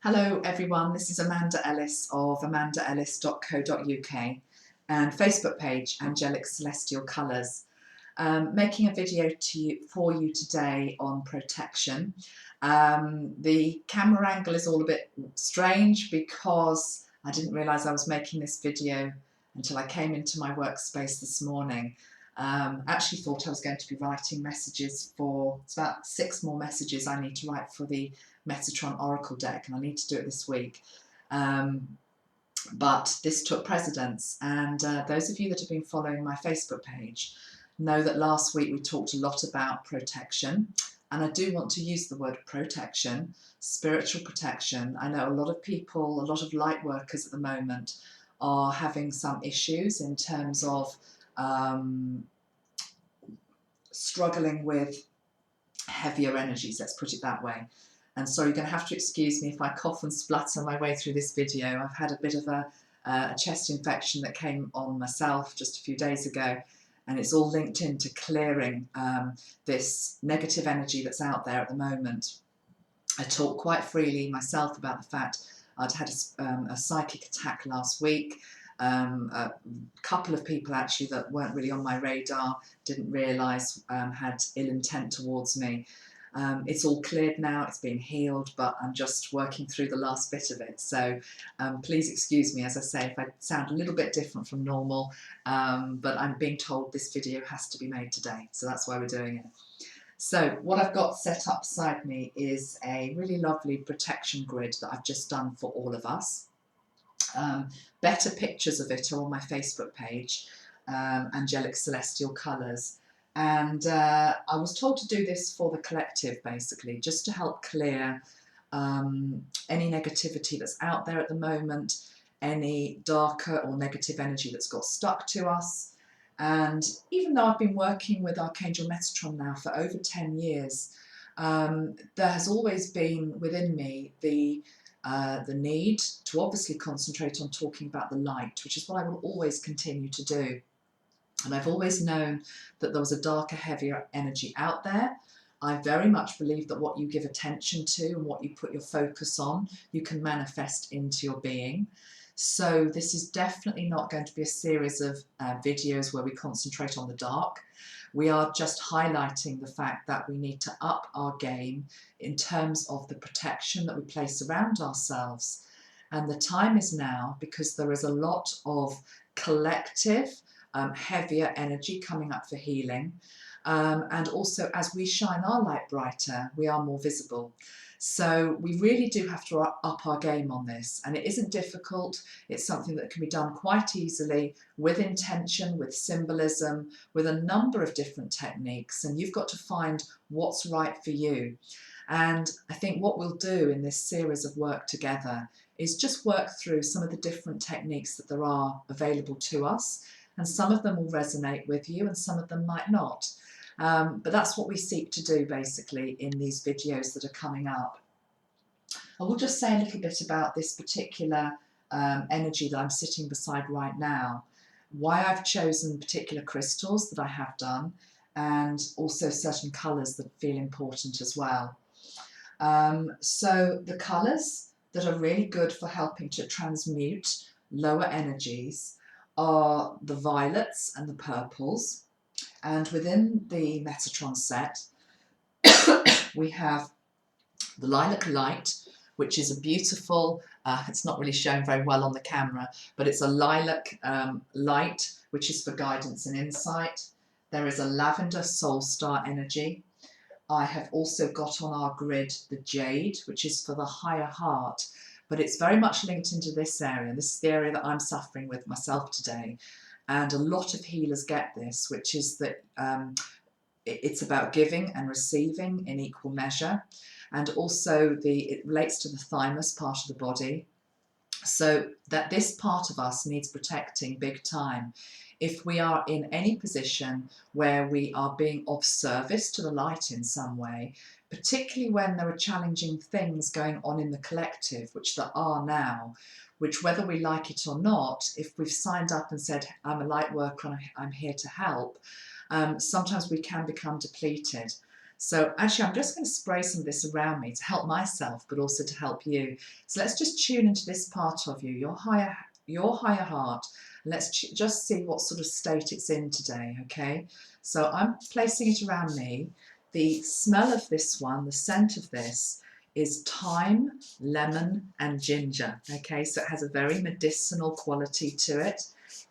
Hello everyone, this is Amanda Ellis of amandaellis.co.uk and Facebook page Angelic Celestial Colours. Making a video for you today on protection. The camera angle is all a bit strange because I didn't realise I was making this video until I came into my workspace this morning. Actually thought I was going to be writing messages for, it's about 6 more messages I need to write for the Metatron Oracle deck, and I need to do it this week. But this took precedence, and those of you that have been following my Facebook page know that last week we talked a lot about protection, and I do want to use the word protection, spiritual protection. I know a lot of people, a lot of light workers at the moment are having some issues in terms of struggling with heavier energies, let's put it that way. And so you're going to have to excuse me if I cough and splutter my way through this video. I've had a bit of a chest infection that came on myself just a few days ago, and it's all linked into clearing this negative energy that's out there at the moment. I talk quite freely myself about the fact I'd had a psychic attack last week. A couple of people actually that weren't really on my radar, didn't realise had ill intent towards me. It's all cleared now, it's been healed, but I'm just working through the last bit of it. So please excuse me, as I say, if I sound a little bit different from normal, but I'm being told this video has to be made today, so that's why we're doing it. So what I've got set up beside me is a really lovely protection grid that I've just done for all of us. Better pictures of it are on my Facebook page, Angelic Celestial Colours. And I was told to do this for the collective, basically, just to help clear any negativity that's out there at the moment, any darker or negative energy that's got stuck to us. And even though I've been working with Archangel Metatron now for over 10 years, there has always been within me the need to obviously concentrate on talking about the light, which is what I will always continue to do. And I've always known that there was a darker, heavier energy out there. I very much believe that what you give attention to and what you put your focus on, you can manifest into your being. So this is definitely not going to be a series of videos where we concentrate on the dark. We are just highlighting the fact that we need to up our game in terms of the protection that we place around ourselves. And the time is now, because there is a lot of collective heavier energy coming up for healing, and also as we shine our light brighter, we are more visible. So we really do have to up our game on this, and it isn't difficult. It's something that can be done quite easily with intention, with symbolism, with a number of different techniques, and you've got to find what's right for you. And I think what we'll do in this series of work together is just work through some of the different techniques that there are available to us, and some of them will resonate with you and some of them might not. But that's what we seek to do basically in these videos that are coming up. I will just say a little bit about this particular energy that I'm sitting beside right now, why I've chosen particular crystals that I have done, and also certain colours that feel important as well. So the colours that are really good for helping to transmute lower energies are the violets and the purples, and within the Metatron set we have the lilac light, which is a beautiful, it's not really shown very well on the camera, but it's a lilac light which is for guidance and insight. There is a lavender soul star energy. I have also got on our grid the jade, which is for the higher heart, but it's very much linked into this area. This is the area that I'm suffering with myself today, and a lot of healers get this, which is that it's about giving and receiving in equal measure, and also it relates to the thymus part of the body, so that this part of us needs protecting big time. If we are in any position where we are being of service to the light in some way, particularly when there are challenging things going on in the collective, which there are now, which whether we like it or not, if we've signed up and said, I'm a light worker and I'm here to help, sometimes we can become depleted. So actually, I'm just going to spray some of this around me to help myself, but also to help you. So let's just tune into this part of you, your higher heart. Let's just see what sort of state it's in today, okay? So I'm placing it around me. The smell of this one, the scent of this, is thyme, lemon, and ginger, okay? So it has a very medicinal quality to it.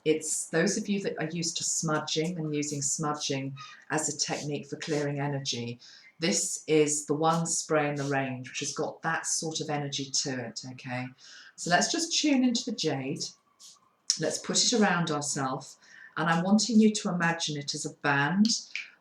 It's those of you that are used to smudging and using smudging as a technique for clearing energy. This is the one spray in the range which has got that sort of energy to it, okay? So let's just tune into the jade. Let's put it around ourselves, and I'm wanting you to imagine it as a band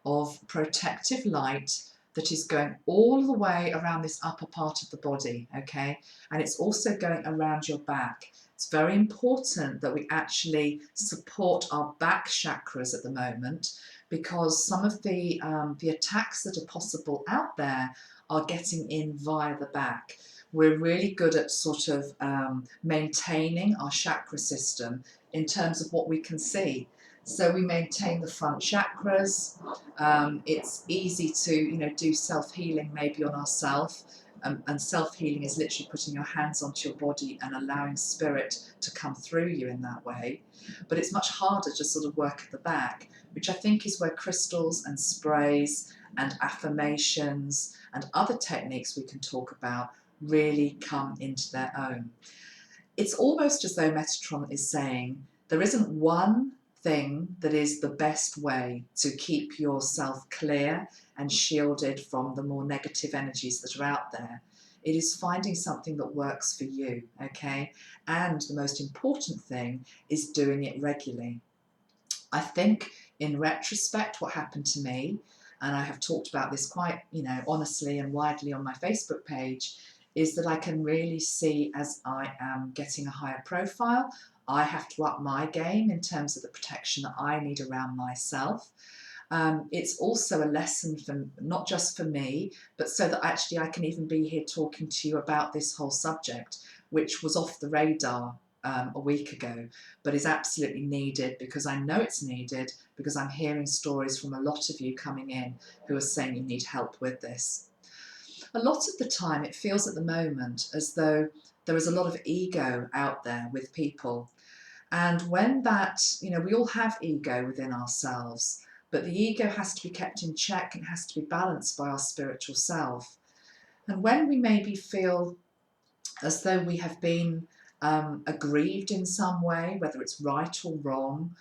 of protective light that is going all the way around this upper part of the body, okay? And it's also going around your back. It's very important that we actually support our back chakras at the moment, because some of the attacks that are possible out there are getting in via the back. We're really good at sort of maintaining our chakra system in terms of what we can see. So we maintain the front chakras. It's easy to, do self-healing maybe on ourselves. And self-healing is literally putting your hands onto your body and allowing spirit to come through you in that way. But it's much harder to sort of work at the back, which I think is where crystals and sprays and affirmations and other techniques we can talk about really come into their own. It's almost as though Metatron is saying there isn't one thing that is the best way to keep yourself clear and shielded from the more negative energies that are out there. It is finding something that works for you, okay? And the most important thing is doing it regularly. I think in retrospect what happened to me, and I have talked about this quite, honestly and widely on my Facebook page, is that I can really see as I am getting a higher profile, I have to up my game in terms of the protection that I need around myself. It's also a lesson for not just for me, but so that actually I can even be here talking to you about this whole subject, which was off the radar a week ago, but is absolutely needed, because I know it's needed, because I'm hearing stories from a lot of you coming in who are saying you need help with this. A lot of the time it feels at the moment as though there is a lot of ego out there with people. And when that, we all have ego within ourselves, but the ego has to be kept in check and has to be balanced by our spiritual self. And when we maybe feel as though we have been aggrieved in some way, whether it's right or wrong,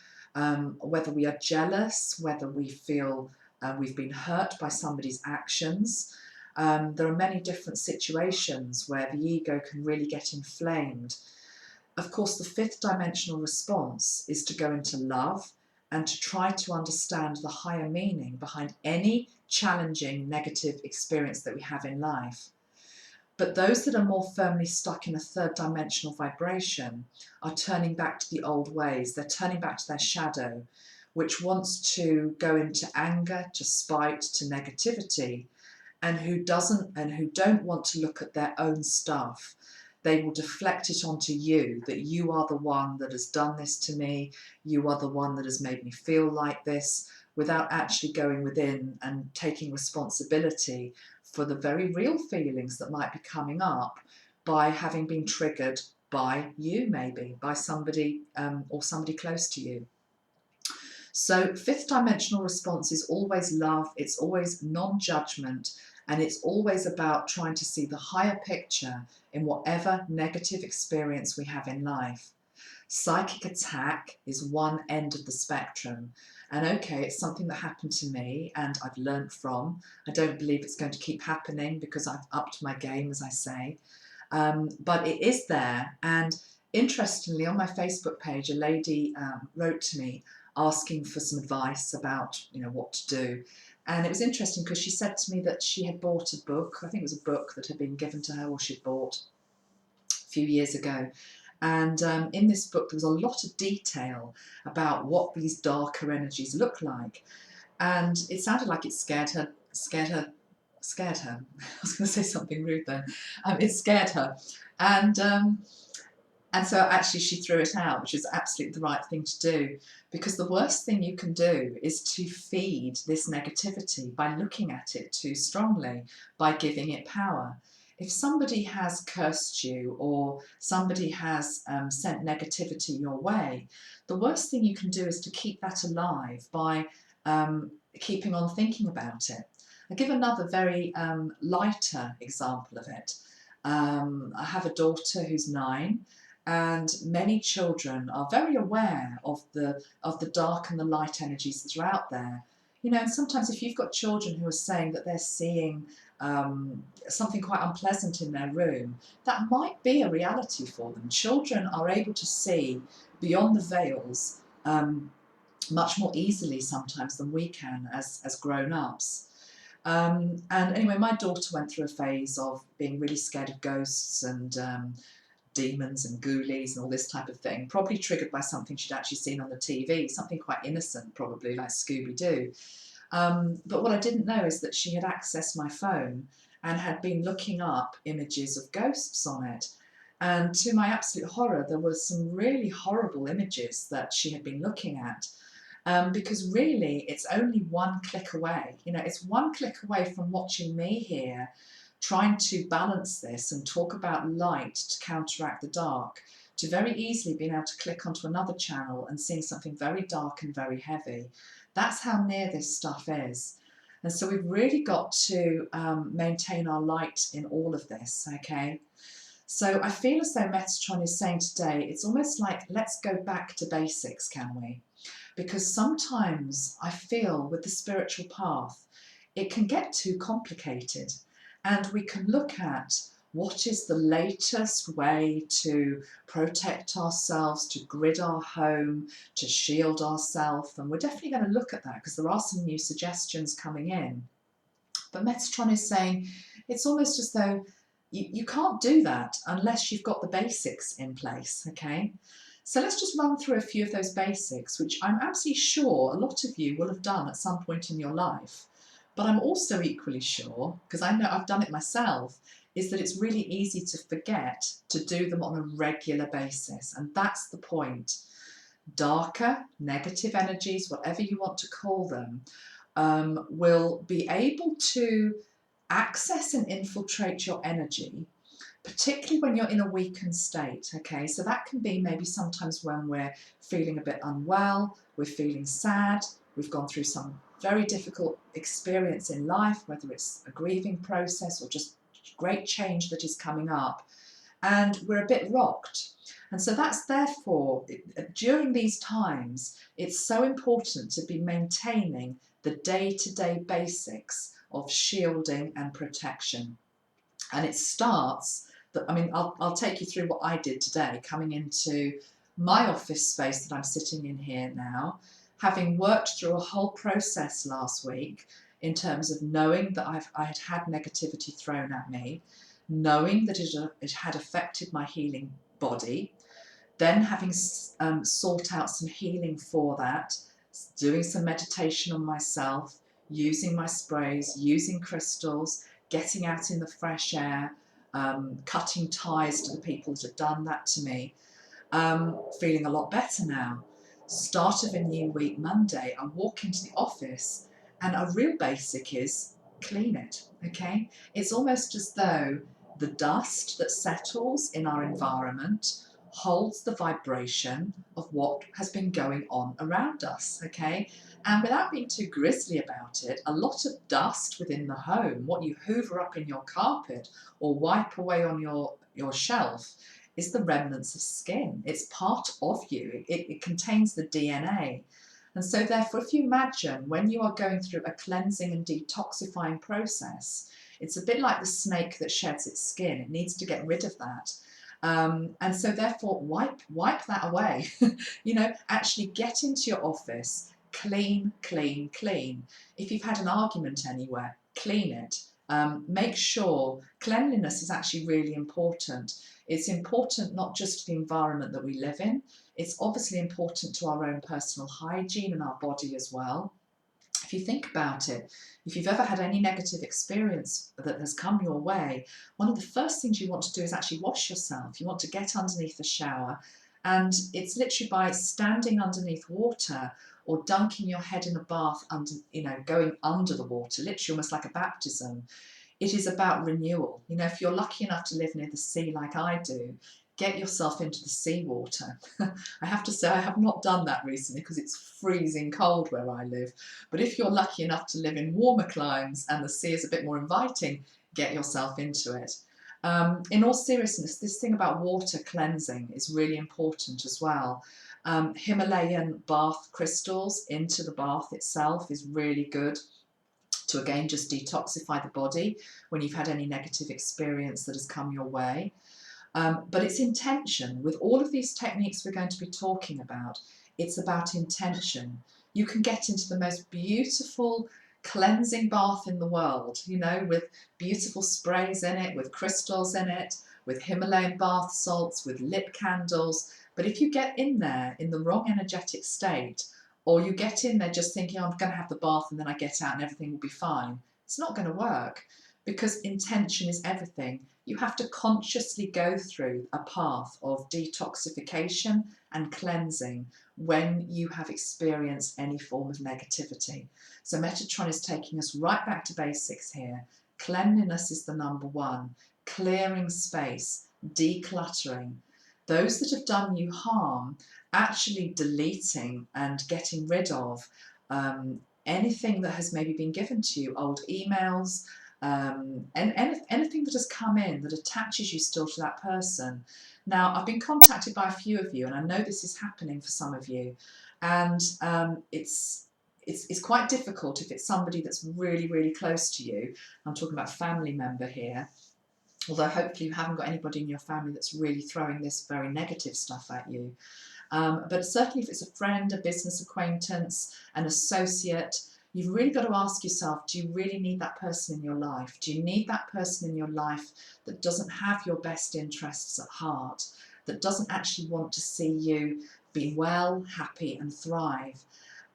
whether we are jealous, whether we feel we've been hurt by somebody's actions, there are many different situations where the ego can really get inflamed. Of course, the fifth dimensional response is to go into love and to try to understand the higher meaning behind any challenging negative experience that we have in life. But those that are more firmly stuck in a third dimensional vibration are turning back to the old ways. They're turning back to their shadow, which wants to go into anger, to spite, to negativity, and who don't want to look at their own stuff. They will deflect it onto you, that you are the one that has done this to me, you are the one that has made me feel like this, without actually going within and taking responsibility for the very real feelings that might be coming up by having been triggered by you, maybe, by somebody or somebody close to you. So fifth dimensional response is always love, it's always non-judgment, and it's always about trying to see the higher picture in whatever negative experience we have in life. Psychic attack is one end of the spectrum. And okay, it's something that happened to me and I've learned from. I don't believe it's going to keep happening because I've upped my game, as I say. But it is there. And interestingly, on my Facebook page, a lady wrote to me asking for some advice about, what to do. And it was interesting because she said to me that she had bought a book. I think it was a book that had been given to her or she'd bought a few years ago. And in this book, there was a lot of detail about what these darker energies look like. And it sounded like it scared her. I was going to say something rude then. It scared her. And And so actually she threw it out, which is absolutely the right thing to do, because the worst thing you can do is to feed this negativity by looking at it too strongly, by giving it power. If somebody has cursed you or somebody has sent negativity your way, the worst thing you can do is to keep that alive by keeping on thinking about it. I'll give another very lighter example of it. I have a daughter who's 9, and many children are very aware of the dark and the light energies that are out there. You know, and sometimes if you've got children who are saying that they're seeing something quite unpleasant in their room, that might be a reality for them. Children are able to see beyond the veils much more easily sometimes than we can as grown-ups. And anyway, my daughter went through a phase of being really scared of ghosts and demons and ghoulies and all this type of thing, probably triggered by something she'd actually seen on the TV, something quite innocent, probably like Scooby-Doo. But what I didn't know is that she had accessed my phone and had been looking up images of ghosts on it. And to my absolute horror, there were some really horrible images that she had been looking at. Because really, it's only one click away. You know, it's one click away from watching me here, trying to balance this and talk about light to counteract the dark, to very easily being able to click onto another channel and seeing something very dark and very heavy. That's how near this stuff is. And so we've really got to maintain our light in all of this, okay? So I feel as though Metatron is saying today, it's almost like, let's go back to basics, can we? Because sometimes I feel with the spiritual path, it can get too complicated. And we can look at what is the latest way to protect ourselves, to grid our home, to shield ourselves. And we're definitely going to look at that because there are some new suggestions coming in. But Metatron is saying it's almost as though you can't do that unless you've got the basics in place, okay? So let's just run through a few of those basics, which I'm absolutely sure a lot of you will have done at some point in your life. But I'm also equally sure, because I know I've done it myself, is that it's really easy to forget to do them on a regular basis. And that's the point. Darker, negative energies, whatever you want to call them, will be able to access and infiltrate your energy, particularly when you're in a weakened state, okay? So that can be maybe sometimes when we're feeling a bit unwell, we're feeling sad, we've gone through some very difficult experience in life, whether it's a grieving process or just great change that is coming up, and we're a bit rocked. And so that's therefore, during these times, it's so important to be maintaining the day-to-day basics of shielding and protection. And it starts, I mean, I'll take you through what I did today, coming into my office space that I'm sitting in here now, having worked through a whole process last week in terms of knowing that I had had negativity thrown at me, knowing that it had affected my healing body, then having sought out some healing for that, doing some meditation on myself, using my sprays, using crystals, getting out in the fresh air, cutting ties to the people that have done that to me, feeling a lot better now. Start of a new week, Monday, I walk into the office and a real basic is clean it, okay? It's almost as though the dust that settles in our environment holds the vibration of what has been going on around us, okay? And without being too grisly about it, a lot of dust within the home, what you hoover up in your carpet or wipe away on your shelf, is the remnants of skin. It's part of you. It contains the DNA. And so therefore, if you imagine when you are going through a cleansing and detoxifying process, it's a bit like the snake that sheds its skin. It needs to get rid of that. And so therefore, wipe that away. You know, actually get into your office, clean, clean, clean. If you've had an argument anywhere, clean it. Make sure cleanliness is actually really important. It's important not just to the environment that we live in, it's obviously important to our own personal hygiene and our body as well. If you think about it, if you've ever had any negative experience that has come your way, one of the first things you want to do is actually wash yourself. You want to get underneath the shower, and it's literally by standing underneath water or dunking your head in a bath under, going under the water, literally almost like a baptism. It is about renewal. If you're lucky enough to live near the sea like I do, get yourself into the seawater. I have to say I have not done that recently because it's freezing cold where I live. But if you're lucky enough to live in warmer climes and the sea is a bit more inviting, get yourself into it. In all seriousness, this thing about water cleansing is really important as well. Himalayan bath crystals into the bath itself is really good to, again, just detoxify the body when you've had any negative experience that has come your way. But it's intention. With all of these techniques we're going to be talking about, it's about intention. You can get into the most beautiful cleansing bath in the world, with beautiful sprays in it, with crystals in it, with Himalayan bath salts, with lit candles. But if you get in there in the wrong energetic state, or you get in there just thinking, I'm going to have the bath and then I get out and everything will be fine, it's not going to work, because intention is everything. You have to consciously go through a path of detoxification and cleansing when you have experienced any form of negativity. So Metatron is taking us right back to basics here. Cleanliness is the number one. Clearing space, decluttering. Those that have done you harm, actually deleting and getting rid of anything that has maybe been given to you, old emails, and anything that has come in that attaches you still to that person. Now, I've been contacted by a few of you, and I know this is happening for some of you, and it's quite difficult if it's somebody that's really, really close to you. I'm talking about a family member here, although hopefully you haven't got anybody in your family that's really throwing this very negative stuff at you. But certainly if it's a friend, a business acquaintance, an associate, you've really got to ask yourself, do you really need that person in your life? Do you need that person in your life that doesn't have your best interests at heart, that doesn't actually want to see you be well, happy and thrive?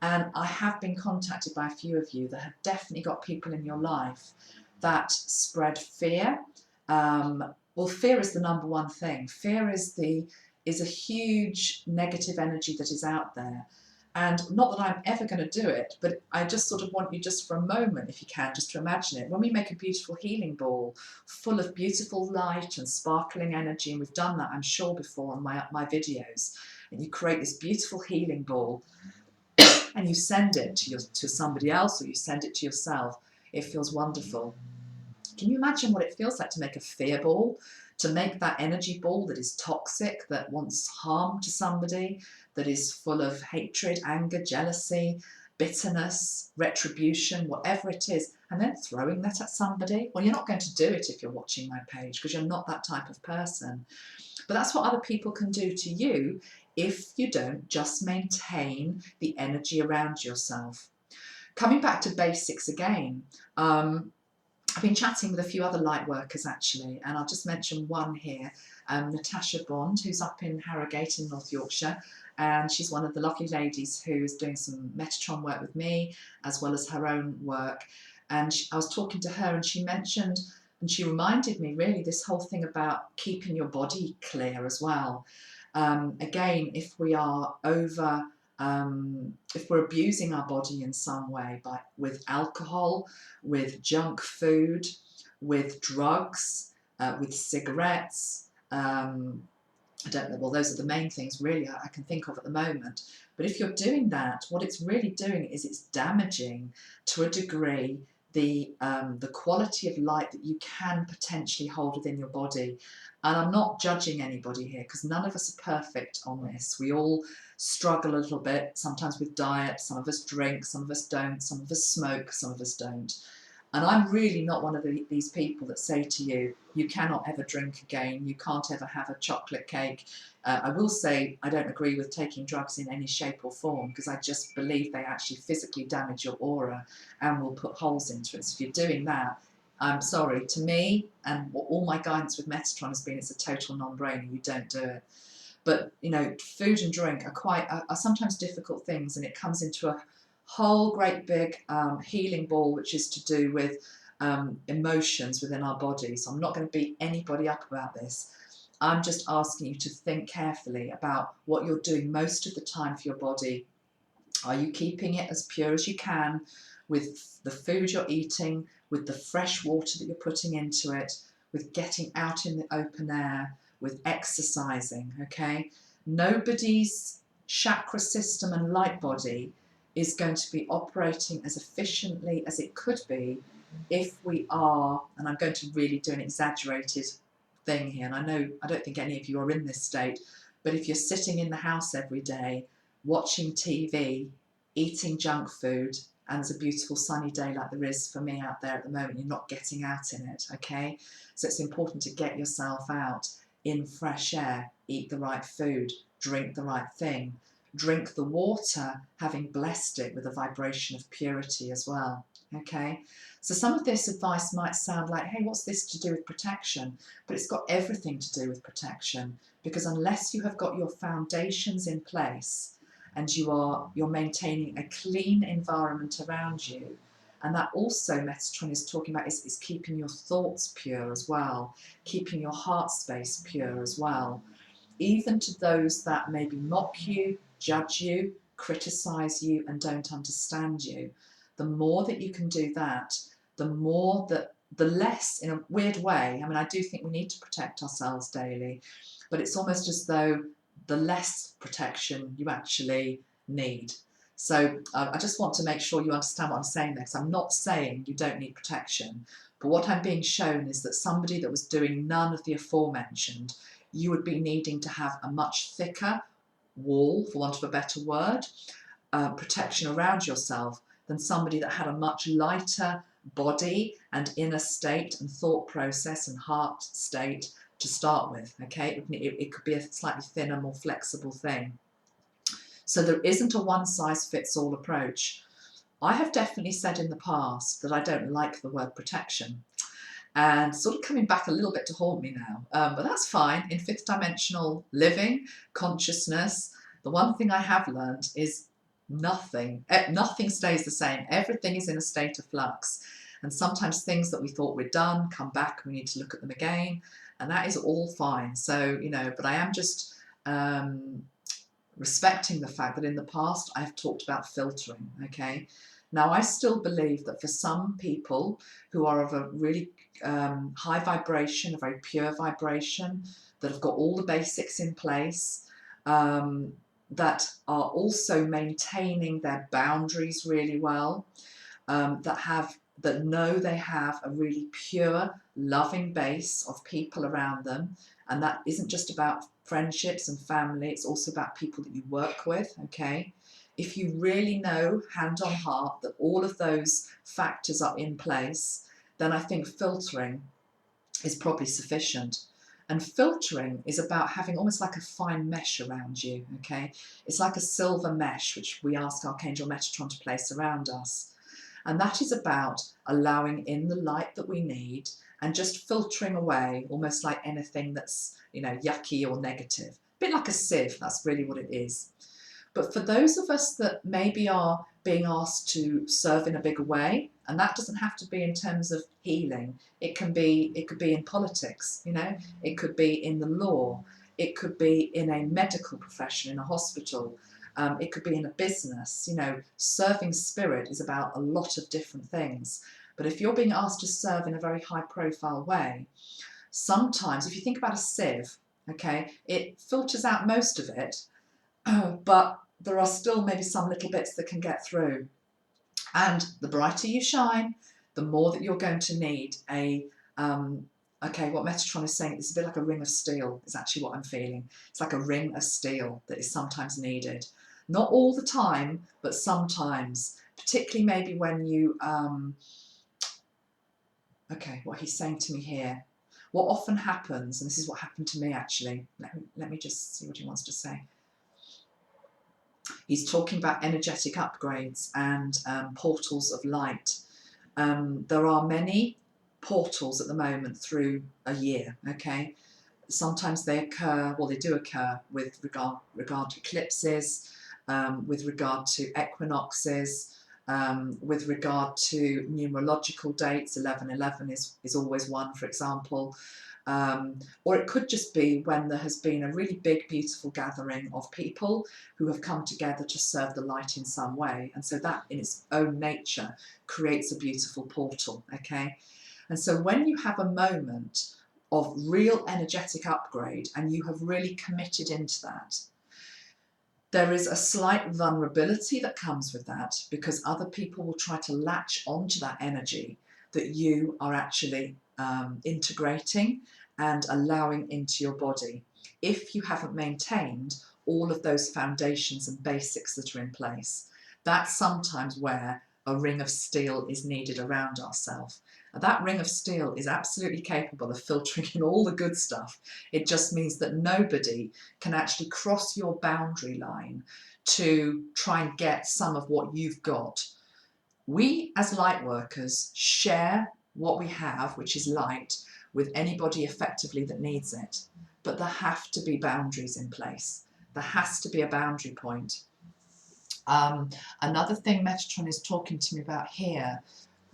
And I have been contacted by a few of you that have definitely got people in your life that spread fear. Well, fear is the number one thing. Fear is a huge negative energy that is out there. And not that I'm ever going to do it, but I just sort of want you just for a moment, if you can, just to imagine it. When we make a beautiful healing ball full of beautiful light and sparkling energy, and we've done that, I'm sure, before on my videos, and you create this beautiful healing ball and you send it to somebody else, or you send it to yourself, it feels wonderful. Can you imagine what it feels like to make a fear ball, to make that energy ball that is toxic, that wants harm to somebody, that is full of hatred, anger, jealousy, bitterness, retribution, whatever it is, and then throwing that at somebody? Well, you're not going to do it if you're watching my page, because you're not that type of person. But that's what other people can do to you if you don't just maintain the energy around yourself. Coming back to basics again, I've been chatting with a few other light workers actually, and I'll just mention one here, Natasha Bond, who's up in Harrogate in North Yorkshire, and she's one of the lovely ladies who is doing some Metatron work with me, as well as her own work. And I was talking to her, and she mentioned, and she reminded me really, this whole thing about keeping your body clear as well. Again, if we are if we're abusing our body in some way, with alcohol, with junk food, with drugs, with cigarettes, I don't know, well, those are the main things really I can think of at the moment. But if you're doing that, what it's really doing is it's damaging to a degree the quality of light that you can potentially hold within your body. And I'm not judging anybody here, because none of us are perfect on this. We all struggle a little bit, sometimes with diet. Some of us drink, some of us don't, some of us smoke, some of us don't. And I'm really not one of these people that say to you, you cannot ever drink again, you can't ever have a chocolate cake. I will say I don't agree with taking drugs in any shape or form, because I just believe they actually physically damage your aura and will put holes into it. So if you're doing that, I'm sorry, to me, and all my guidance with Metatron has been, it's a total non-brainer, you don't do it. But, you know, food and drink are sometimes difficult things, and it comes into a whole great big healing ball, which is to do with emotions within our bodies. So I'm not going to beat anybody up about this. I'm just asking you to think carefully about what you're doing most of the time for your body. Are you keeping it as pure as you can with the food you're eating, with the fresh water that you're putting into it, with getting out in the open air, with exercising, okay? Nobody's chakra system and light body is going to be operating as efficiently as it could be if we are, and I'm going to really do an exaggerated thing here, and I don't think any of you are in this state, but if you're sitting in the house every day watching TV, eating junk food, and it's a beautiful sunny day like there is for me out there at the moment, you're not getting out in it, okay? So it's important to get yourself out in fresh air, eat the right food, drink the right thing, drink the water, having blessed it with a vibration of purity as well, okay? So some of this advice might sound like, hey, what's this to do with protection? But it's got everything to do with protection, because unless you have got your foundations in place and you're maintaining a clean environment around you, and that also Metatron is talking about is keeping your thoughts pure as well, keeping your heart space pure as well. Even to those that maybe mock you, judge you, criticize you, and don't understand you, the more that you can do that, the more that, the less, in a weird way, I mean, I do think we need to protect ourselves daily, but it's almost as though the less protection you actually need. So I just want to make sure you understand what I'm saying there, because I'm not saying you don't need protection, but what I'm being shown is that somebody that was doing none of the aforementioned, you would be needing to have a much thicker wall, for want of a better word, protection around yourself, than somebody that had a much lighter body and inner state and thought process and heart state to start with, okay? It could be a slightly thinner, more flexible thing. So there isn't a one-size-fits-all approach. I have definitely said in the past that I don't like the word protection, and sort of coming back a little bit to haunt me now, but that's fine. In fifth dimensional living, consciousness, the one thing I have learned is nothing stays the same. Everything is in a state of flux, and sometimes things that we thought we'd done come back and we need to look at them again, and that is all fine. So, you know, but I am just respecting the fact that in the past I've talked about filtering, okay? Now, I still believe that for some people who are of a really high vibration, a very pure vibration, that have got all the basics in place, that are also maintaining their boundaries really well, that know they have a really pure, loving base of people around them, and that isn't just about friendships and family, it's also about people that you work with, okay? If you really know, hand on heart, that all of those factors are in place, then I think filtering is probably sufficient. And filtering is about having almost like a fine mesh around you, okay? It's like a silver mesh, which we ask Archangel Metatron to place around us. And that is about allowing in the light that we need and just filtering away almost like anything that's, you know, yucky or negative. A bit like a sieve, that's really what it is. But for those of us that maybe are being asked to serve in a bigger way, and that doesn't have to be in terms of healing, it could be in politics, you know, it could be in the law, it could be in a medical profession, in a hospital, it could be in a business, you know, serving spirit is about a lot of different things. But if you're being asked to serve in a very high profile way, sometimes if you think about a sieve, okay, it filters out most of it, but there are still maybe some little bits that can get through. And the brighter you shine, the more that you're going to need a, okay, what Metatron is saying, it's a bit like a ring of steel, is actually what I'm feeling. It's like a ring of steel that is sometimes needed. Not all the time, but sometimes, particularly maybe when you, okay, what he's saying to me here, what often happens, and this is what happened to me actually, let me just see what he wants to say. He's talking about energetic upgrades and portals of light. There are many portals at the moment through a year, okay? Sometimes they occur, well, they do occur with regard to eclipses. with regard to equinoxes, with regard to numerological dates. 11/11 is always one, for example. Or it could just be when there has been a really big, beautiful gathering of people who have come together to serve the light in some way. And so that in its own nature creates a beautiful portal, okay? And so when you have a moment of real energetic upgrade and you have really committed into that, there is a slight vulnerability that comes with that, because other people will try to latch onto that energy that you are actually integrating and allowing into your body, if you haven't maintained all of those foundations and basics that are in place. That's sometimes where a ring of steel is needed around ourselves. That ring of steel is absolutely capable of filtering in all the good stuff. It just means that nobody can actually cross your boundary line to try and get some of what you've got. We as light workers share what we have, which is light, with anybody effectively that needs it. But there have to be boundaries in place. There has to be a boundary point. Another thing Metatron is talking to me about here,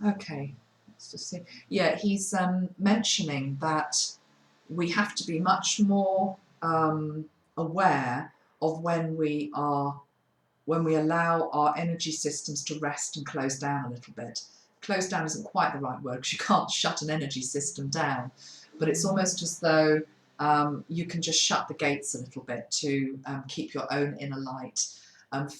okay, let's just see. Yeah, he's mentioning that we have to be much more aware of when we allow our energy systems to rest and close down a little bit. Close down isn't quite the right word, because you can't shut an energy system down, but it's almost as though you can just shut the gates a little bit to keep your own inner light.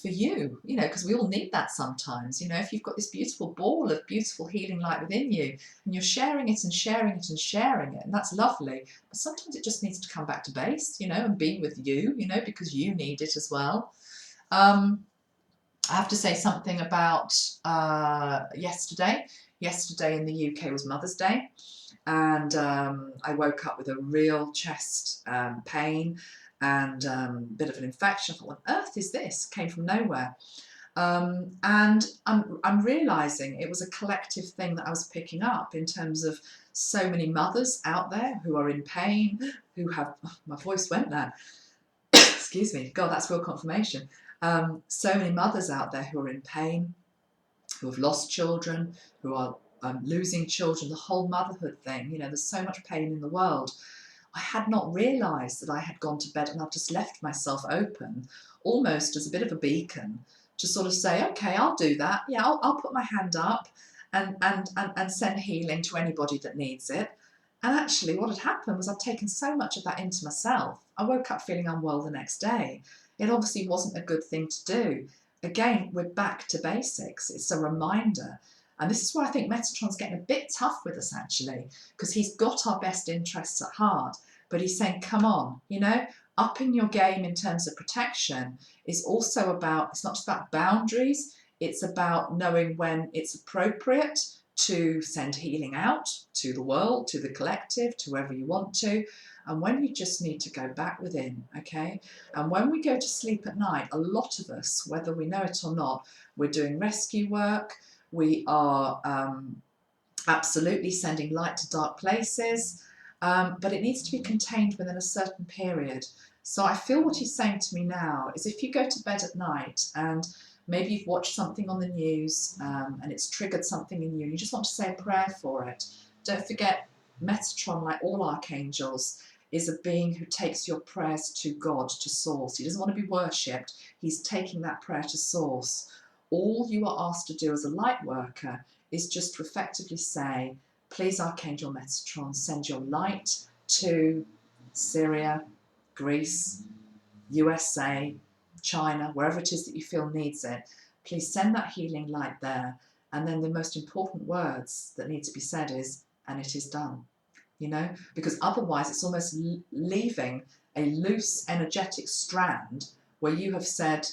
For you, because we all need that sometimes. If you've got this beautiful ball of beautiful healing light within you and you're sharing it and sharing it and sharing it, and that's lovely, but sometimes it just needs to come back to base, and be with you, because you need it as well. I have to say something about yesterday. Yesterday in the UK was Mother's Day, and I woke up with a real chest pain and a bit of an infection. I thought, what on earth is this? Came from nowhere. And I'm realising it was a collective thing that I was picking up, in terms of so many mothers out there who are in pain, who have, my voice went there, excuse me, God, that's real confirmation. So many mothers out there who are in pain, who have lost children, who are losing children, the whole motherhood thing. There's so much pain in the world. I had not realised that I had gone to bed, and I've just left myself open, almost as a bit of a beacon, to sort of say, okay, I'll do that. Yeah, I'll put my hand up and send healing to anybody that needs it. And actually what had happened was I'd taken so much of that into myself. I woke up feeling unwell the next day. It obviously wasn't a good thing to do. Again, we're back to basics. It's a reminder. And this is where I think Metatron's getting a bit tough with us, actually, because he's got our best interests at heart, but he's saying, come on, upping your game in terms of protection is also about, it's not just about boundaries, it's about knowing when it's appropriate to send healing out to the world, to the collective, to whoever you want to, and when you just need to go back within, okay? And when we go to sleep at night, a lot of us, whether we know it or not, we're doing rescue work, we are absolutely sending light to dark places, but it needs to be contained within a certain period. So I feel what he's saying to me now is, if you go to bed at night and maybe you've watched something on the news and it's triggered something in you, and you just want to say a prayer for it, don't forget Metatron, like all archangels, is a being who takes your prayers to God, to source. He doesn't want to be worshipped. He's taking that prayer to source. All you are asked to do as a light worker is just to effectively say, please, Archangel Metatron, send your light to Syria, Greece, USA, China, wherever it is that you feel needs it. Please send that healing light there. And then the most important words that need to be said is, and it is done. Because otherwise it's almost leaving a loose energetic strand where you have said,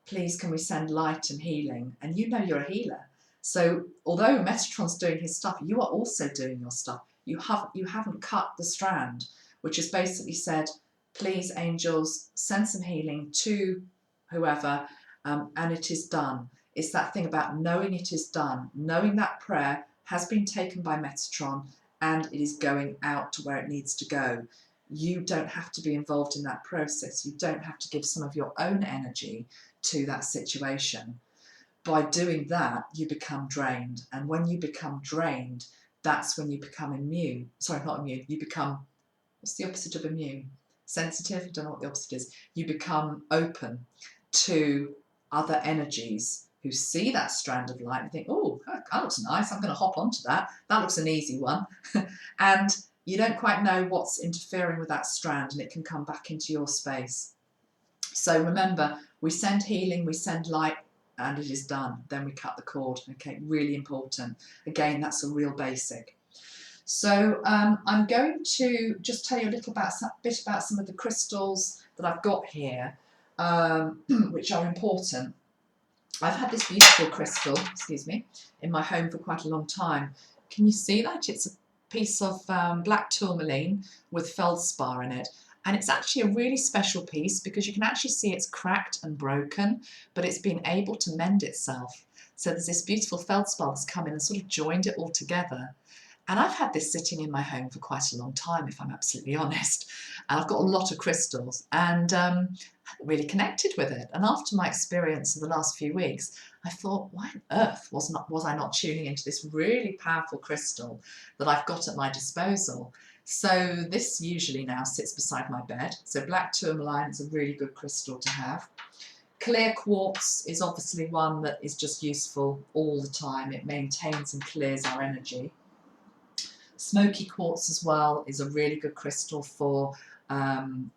please, can we send light and healing? And you're a healer. So although Metatron's doing his stuff, you are also doing your stuff. You haven't cut the strand, which has basically said, please, angels, send some healing to whoever, and it is done. It's that thing about knowing it is done, knowing that prayer has been taken by Metatron and it is going out to where it needs to go. You don't have to be involved in that process. You don't have to give some of your own energy to that situation. By doing that, you become drained. And when you become drained, that's when you become immune. Sorry, not immune. You become, what's the opposite of immune? Sensitive? I don't know what the opposite is. You become open to other energies who see that strand of light and think, oh, that looks nice. I'm going to hop onto that. That looks an easy one. And you don't quite know what's interfering with that strand, and it can come back into your space. So remember, we send healing, we send light, and it is done. Then we cut the cord. Okay, really important. Again, that's a real basic. So I'm going to just tell you a little bit about some of the crystals that I've got here, which are important. I've had this beautiful crystal, excuse me, in my home for quite a long time. Can you see that? It's a piece of black tourmaline with feldspar in it. And it's actually a really special piece because you can actually see it's cracked and broken, but it's been able to mend itself. So there's this beautiful feldspar that's come in and sort of joined it all together. And I've had this sitting in my home for quite a long time, if I'm absolutely honest. And I've got a lot of crystals and I haven't really connected with it. And after my experience of the last few weeks, I thought, why on earth was I not tuning into this really powerful crystal that I've got at my disposal? So this usually now sits beside my bed. So black tourmaline is a really good crystal to have. Clear quartz is obviously one that is just useful all the time. It maintains and clears our energy. Smoky quartz as well is a really good crystal for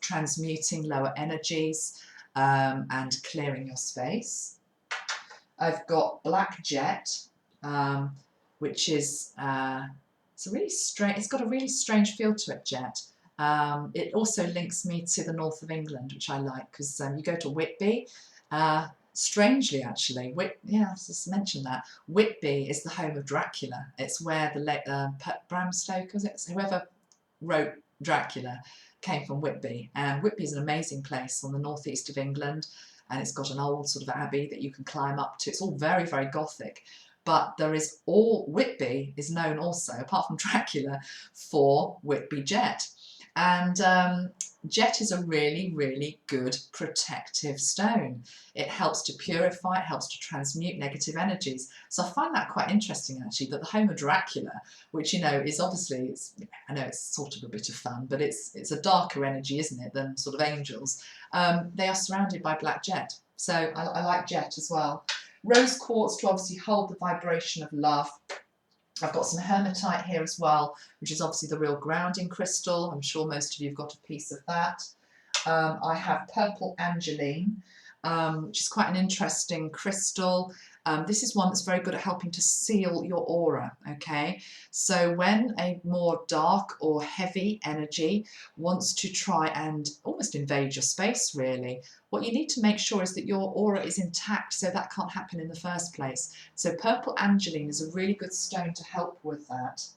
transmuting lower energies and clearing your space. I've got black jet, which is it's a really strange. It's got a really strange feel to it, jet. It also links me to the north of England, which I like because you go to Whitby. Strangely, actually, yeah, I just mentioned that. Whitby is the home of Dracula. It's where the Bram Stoker, whoever wrote Dracula, came from Whitby. And Whitby is an amazing place on the northeast of England, and it's got an old sort of abbey that you can climb up to. It's all very, very gothic. But Whitby is known also, apart from Dracula, for Whitby jet. And jet is a really, really good protective stone. It helps to purify, it helps to transmute negative energies. So I find that quite interesting, actually, that the home of Dracula, which, you know, is obviously, I know it's sort of a bit of fun, but it's a darker energy, isn't it, than sort of angels. They are surrounded by black jet. So I like jet as well. Rose quartz to obviously hold the vibration of love. I've got some hematite here as well, which is obviously the real grounding crystal. I'm sure most of you have got a piece of that. I have purple angeline, which is quite an interesting crystal. This is one that's very good at helping to seal your aura, okay? So when a more dark or heavy energy wants to try and almost invade your space, really, what you need to make sure is that your aura is intact, so that can't happen in the first place. So purple angeline is a really good stone to help with that.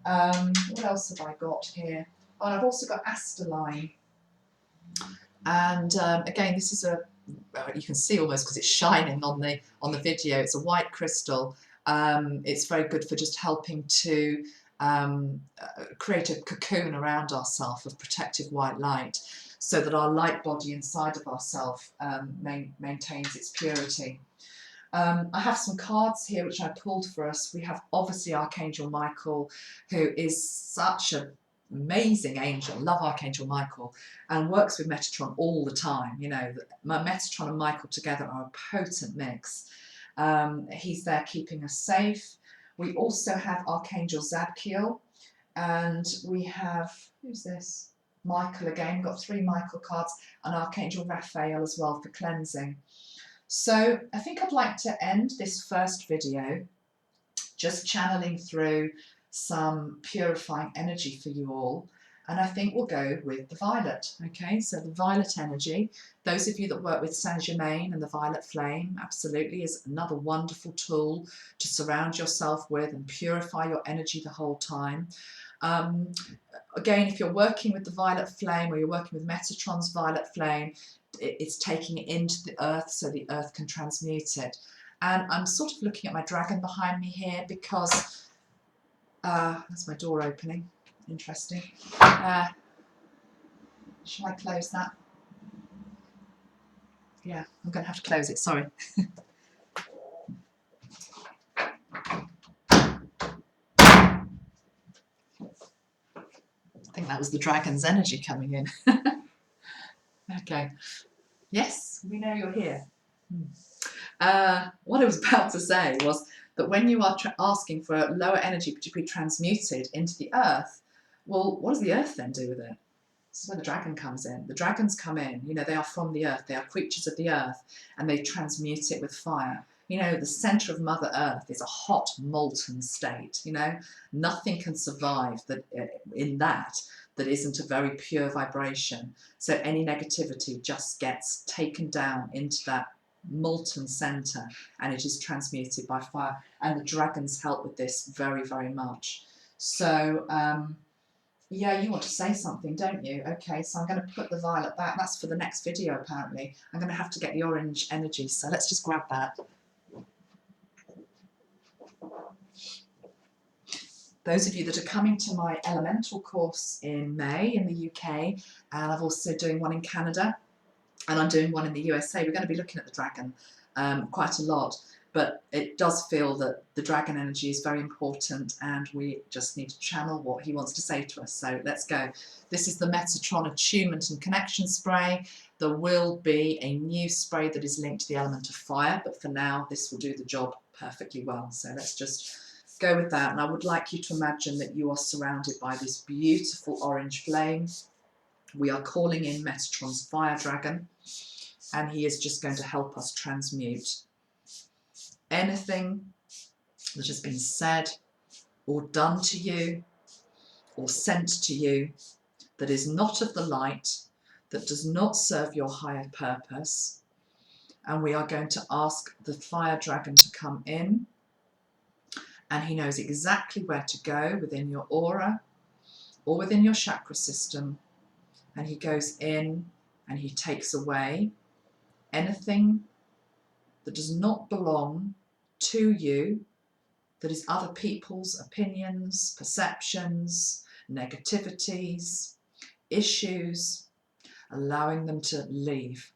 What else have I got here? Oh, I've also got astaline. And again, this is you can see almost because it's shining on the video. It's a white crystal. It's very good for just helping to create a cocoon around ourselves of protective white light, so that our light body inside of ourselves maintains its purity. I have some cards here which I pulled for us. We have obviously Archangel Michael, who is such an amazing angel. Love Archangel Michael, and works with Metatron all the time. You know, Metatron and Michael together are a potent mix. He's there keeping us safe. We also have Archangel Zadkiel, and we have, who's this? Michael again. We've got 3 Michael cards, and Archangel Raphael as well for cleansing. So I think I'd like to end this first video just channeling through some purifying energy for you all. And I think we'll go with the violet. Okay, so the violet energy, those of you that work with Saint Germain and the violet flame, absolutely is another wonderful tool to surround yourself with and purify your energy the whole time. Again, if you're working with the violet flame or you're working with Metatron's violet flame, it's taking it into the earth so the earth can transmute it. And I'm sort of looking at my dragon behind me here because that's my door opening. Interesting. Shall I close that? Yeah, I'm going to have to close it, sorry. I think that was the dragon's energy coming in. Okay. Yes, we know you're here. What I was about to say was that when you are asking for lower energy to be transmuted into the earth, well, what does the earth then do with it? This is where the dragon comes in. The dragons come in, you know, they are from the earth, they are creatures of the earth, and they transmute it with fire. You know, the centre of Mother Earth is a hot, molten state, you know. Nothing can survive in that isn't a very pure vibration. So any negativity just gets taken down into that molten centre, and it is transmuted by fire. And the dragons help with this very, very much. So, yeah, you want to say something, don't you? Okay, so I'm going to put the violet back. That's for the next video, apparently. I'm going to have to get the orange energy, so let's just grab that. Those of you that are coming to my elemental course in May in the UK, and I'm also doing one in Canada, and I'm doing one in the USA, we're going to be looking at the dragon quite a lot. But it does feel that the dragon energy is very important, and we just need to channel what he wants to say to us. So let's go. This is the Metatron Attunement and Connection Spray. There will be a new spray that is linked to the element of fire, but for now this will do the job perfectly well. So let's just go with that. And I would like you to imagine that you are surrounded by this beautiful orange flame. We are calling in Metatron's fire dragon, and he is just going to help us transmute anything that has been said or done to you or sent to you that is not of the light, that does not serve your higher purpose. And we are going to ask the fire dragon to come in, and he knows exactly where to go within your aura or within your chakra system, and he goes in and he takes away anything that does not belong to you, that is other people's opinions, perceptions, negativities, issues, allowing them to leave.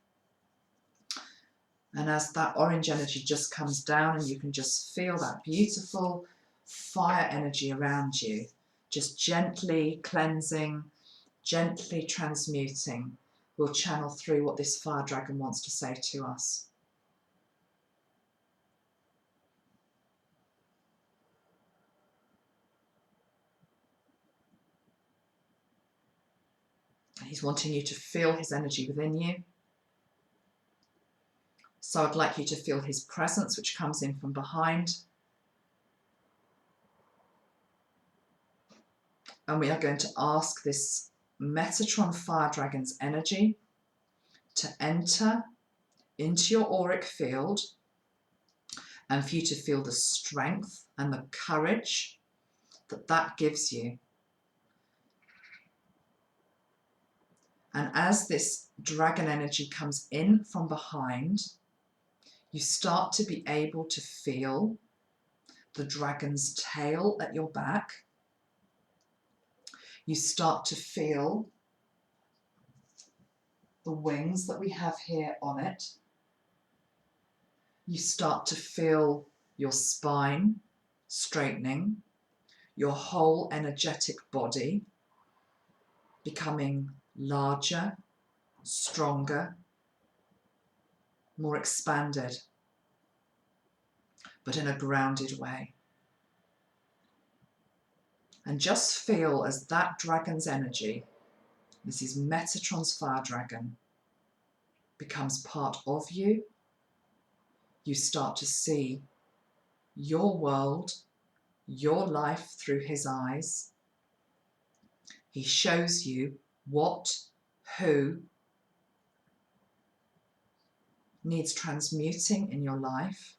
And as that orange energy just comes down, and you can just feel that beautiful fire energy around you, just gently cleansing, gently transmuting, we'll channel through what this fire dragon wants to say to us. He's wanting you to feel his energy within you. So I'd like you to feel his presence, which comes in from behind. And we are going to ask this Metatron fire dragon's energy to enter into your auric field, and for you to feel the strength and the courage that gives you. And as this dragon energy comes in from behind, you start to be able to feel the dragon's tail at your back. You start to feel the wings that we have here on it. You start to feel your spine straightening, your whole energetic body becoming larger, stronger, more expanded, but in a grounded way. And just feel as that dragon's energy, this is Metatron's fire dragon, becomes part of you. You start to see your world, your life through his eyes. He shows you what, who needs transmuting in your life,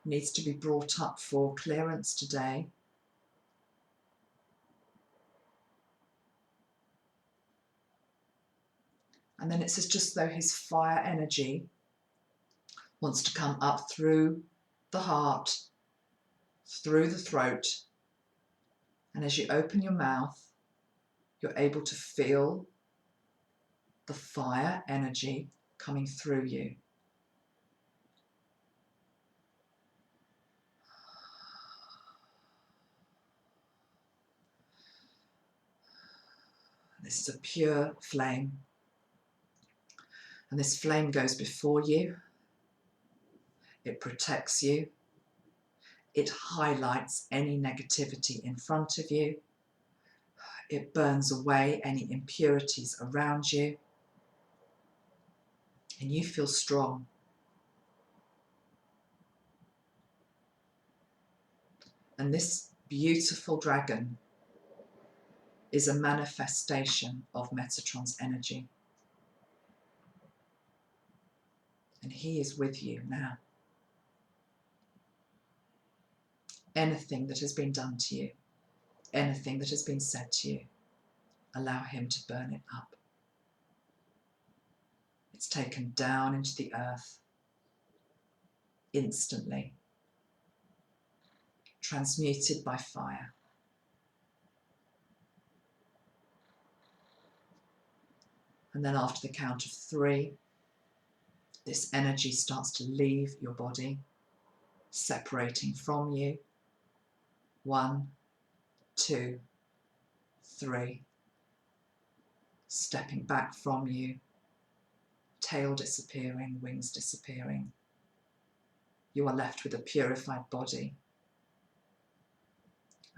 needs to be brought up for clearance today. And then it's just though his fire energy wants to come up through the heart, through the throat. And as you open your mouth, you're able to feel the fire energy coming through you. This is a pure flame. And this flame goes before you. It protects you. It highlights any negativity in front of you. It burns away any impurities around you. And you feel strong. And this beautiful dragon is a manifestation of Metatron's energy. And he is with you now. Anything that has been done to you, anything that has been said to you, allow him to burn it up. It's taken down into the earth instantly, transmuted by fire. And then after the count of 3, this energy starts to leave your body, separating from you. 1, 2, 3. Stepping back from you, tail disappearing, wings disappearing. You are left with a purified body.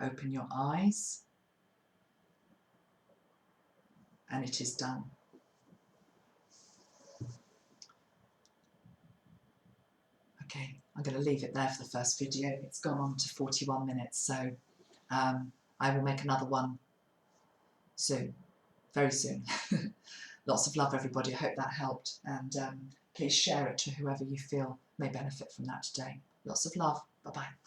Open your eyes, and it is done. Okay, I'm going to leave it there for the first video. It's gone on to 41 minutes, so I will make another one soon, very soon. Lots of love, everybody. I hope that helped, and please share it to whoever you feel may benefit from that today. Lots of love. Bye-bye.